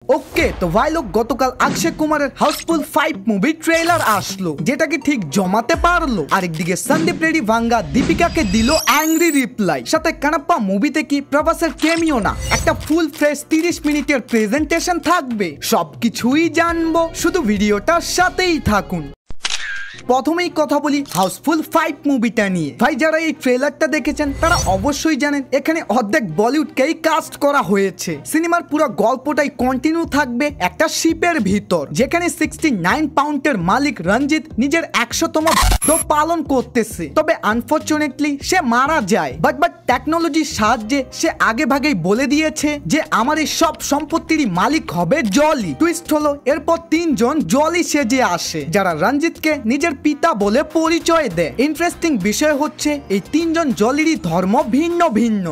ওকে তো ভাই লোক গতকাল অক্ষয় কুমারের হাউসফুল 5 মুভি ট্রেলার আসলো, যেটাকে ঠিক জমাতে পারলো। আরেকদিকে সন্দীপ রেড্ডি ভাঙ্গা দীপিকাকে দিল অ্যাংরি রিপ্লাই। সাথে কানাপ্পা মুভিতে কি প্রভাসের কেমিও না, একটা ফুল ফ্রেশ 30 মিনিটের প্রেজেন্টেশন থাকবে। সবকিছুই জানবো, শুধু ভিডিওটার সাথেই থাকুন। প্রথমেই কথা বলি হাউসফুল 5 মুভিটা নিয়ে। ভাই যারা এই ট্রেলারটা দেখেছেন তারা অবশ্যই জানেন এখানে অর্ধেক বলিউডকেই কাস্ট করা হয়েছে। সিনেমার পুরো গল্পটাই কন্টিনিউ থাকবে একটা শিপের ভিতর, যেখানে 69 পাউন্ডের মালিক রঞ্জিত নিজের 100তম পালন করতেছে। তবে আনফরচুনেটলি সে মারা যায়। বাট টেকনোলজির সাহায্যে সে আগে ভাগেই বলে দিয়েছে যে আমার এই সব সম্পত্তিরই মালিক হবে জলি। টুইস্ট হলো এরপর 3 জন জলি সেজে আসে, যারা রঞ্জিতকে নিজের পিতা বলে পরিচয় দেয়। ইন্টারেস্টিং বিষয় হচ্ছে এই 3 জন জলিরই ধর্ম ভিন্ন ভিন্ন,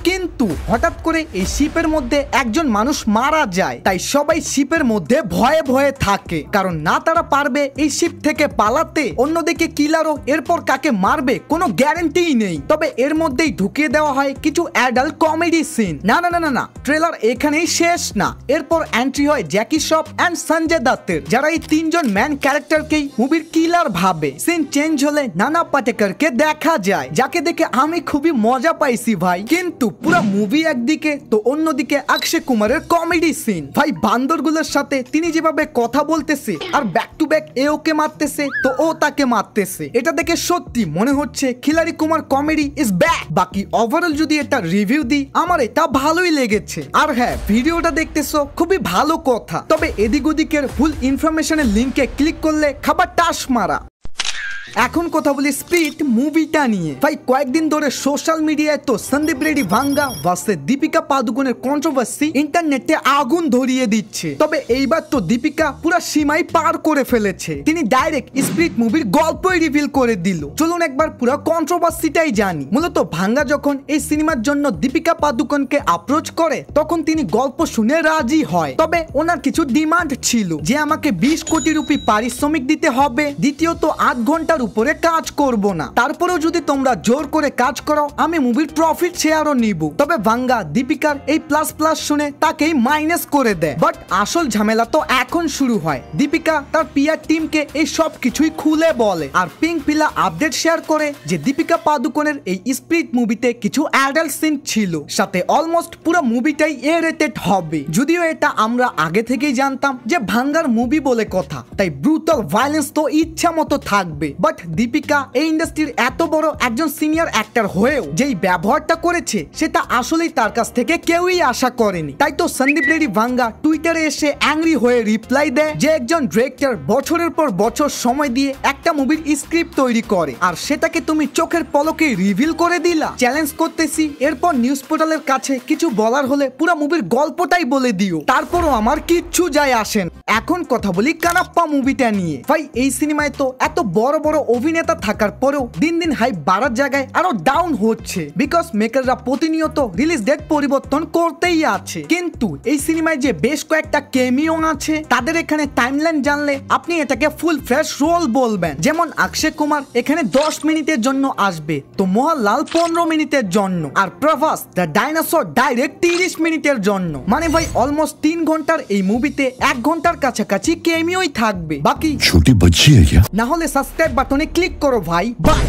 কিন্তু হঠাৎ করে এই শিপের মধ্যে একজন মানুষ মারা যায়। তাই সবাই শিপের মধ্যে ভয়ে ভয়ে থাকে, কারণ না তারা পারবে এই শিপ থেকে পালাতে। অন্যদিকে কিলারও এরপর কাকে মারবে কোনো গ্যারান্টিই নেই। তবে এর মধ্যেই ঢুকিয়ে দেওয়া হয় কিছু অ্যাডাল্ট কমেডি সিন। না, ট্রেলার এখানেই শেষ না। এরপর এন্ট্রি হয় জ্যাকি শ্রফ এন্ড সঞ্জয় দত্তের, যারা এই 3 জন ম্যান ক্যারেক্টারকেই মুভির কিলার ভাবে। সিন চেঞ্জ হলে নানা পাটেকরকে দেখা যায়, যাকে দেখে আমি খুবই মজা পাইছি ভাই। কিন্তু পুরো মুভি একদিকে তো অন্যদিকে অক্ষয় কুমারের কমেডি সিন। ভাই বান্দরগুলোর সাথে তিনি যেভাবে কথা বলতেছে আর ব্যাক টু ব্যাক এ ওকে মারতেছে তো ও তাকে মারতেছে, এটা দেখে সত্যি মনে হচ্ছে খিলাড়ি কুমার কমেডি ইজ ব্যাক। বাকি ওভারঅল যদি এটা রিভিউ দিই, আমার এটা ভালোই লেগেছে। আর হ্যাঁ, ভিডিওটা দেখতেছো খুবই ভালো কথা, তবে এদিক ওদিকের ভুল ইনফরমেশনের লিঙ্কে ক্লিক করলে খাবার টাস মারা। এখন কথা বলি স্পিরিট মুভিটা নিয়ে। ভাই কয়েকদিন ধরে সোশ্যাল মিডিয়ায় তো সন্দীপ রেড্ডি ভাঙ্গা ভার্সেস দীপিকা পাদুকোনের কন্ট্রোভার্সি ইন্টারনেটে আগুন ধরিয়ে দিচ্ছে। তবে এইবার তো দীপিকা পুরো সীমাই পার করে ফেলেছে। তিনি ডাইরেক্ট স্পিরিট মুভির গল্পই রিভিল করে দিল। চলুন একবার পুরো কন্ট্রোভার্সিটাই জানি। মূলত ভাঙ্গা যখন এই সিনেমার জন্য দীপিকা পাদুকোনকে অ্যাপ্রোচ করে, তখন তিনি গল্প শুনে রাজি হয়। তবে ওনার কিছু ডিমান্ড ছিল, যে আমাকে 20 কোটি রুপি পারিশ্রমিক দিতে হবে, দ্বিতীয়ত 8 ঘন্টার উপরে কাজ করব না, তারপরেও যদি তোমরা জোর করে কাজ করো আমি মুভির প্রফিট শেয়ারও নিব। তবে ভাঙ্গা দীপিকার এই প্লাস শুনে তাকেই মাইনাস করে দেয়। বাট আসল ঝামেলা তো এখন শুরু হয়। দীপিকা তার পিআর টিমকে এই সব কিছুই খুলে বলে, আর পিঙ্ক পিলা আপডেট শেয়ার করে যে দীপিকা পাদুকোনের এই স্পিরিট মুভিতে কিছু অ্যাডাল্ট সিন ছিল, সাথে অলমোস্ট পুরো মুভিটাই এ রেটেড হবে। যদিও এটা আমরা আগে থেকেই জানতাম যে ভাঙ্গার মুভি বলে কথা, তাই ব্রুটাল ভায়োলেন্স তো ইচ্ছা মতো থাকবে। বাট দীপিকা এই ইন্ডাস্ট্রির এত বড় একজন সিনিয়র অ্যাক্টর হয়েও যেই ব্যবহারটা করেছে, সেটা আসলেই তার কাছ থেকে কেউই আশা করেনি। তাই তো সন্দীপ রেড্ডি ভাঙ্গা টুইটারে এসে অ্যাংরি হয়ে রিপ্লাই দেয় যে একজন ডিরেক্টর বছরের পর বছর সময় দিয়ে একটা মুভির স্ক্রিপ্ট তৈরি করে, আর সেটাকে তুমি চোখের পলকে রিভিল করে দিলা। চ্যালেঞ্জ করতেছি, এরপর নিউজ পোর্টালের কাছে কিছু বলার হলে পুরো মুভির গল্পটাই বলে দিও, তারপরও আমার কিচ্ছু যায় আসেন। এখন কথা বলি কানাপ্পা মুভিটা নিয়ে। ভাই এই সিনেমায় তো এত বড় বড় অভিনেতা থাকার পরেও দিন দিন হাইপ বাড়ার জায়গায় আরো ডাউন হচ্ছে, বিকজ মেকাররা প্রতিনিয়ত রিলিজ ডেট পরিবর্তন করতেই আছে। কিন্তু এই সিনেমায় যে বেশ কয়েকটা কেমিও আছে, তাদের এখানে টাইমলাইন জানলে আপনি এটাকে ফুল ফ্রেশ রোল বলবেন। যেমন অক্ষয় কুমার এখানে 10 মিনিটের জন্য আসবে, তো মোহনলাল 15 মিনিটের জন্য, আর প্রভাস দ্য ডাইনোসর ডাইরেক্ট 30 মিনিটের জন্য। মানে ভাই অলমোস্ট 3 ঘন্টার এই মুভিতে 1 ঘন্টার কাছাকাছি কেমিওই থাকবে। বাকি ছোটি বাচ্চি হ্যায় না হলে সাবস্ক্রাইব বাটনে ক্লিক করো ভাই। বাই।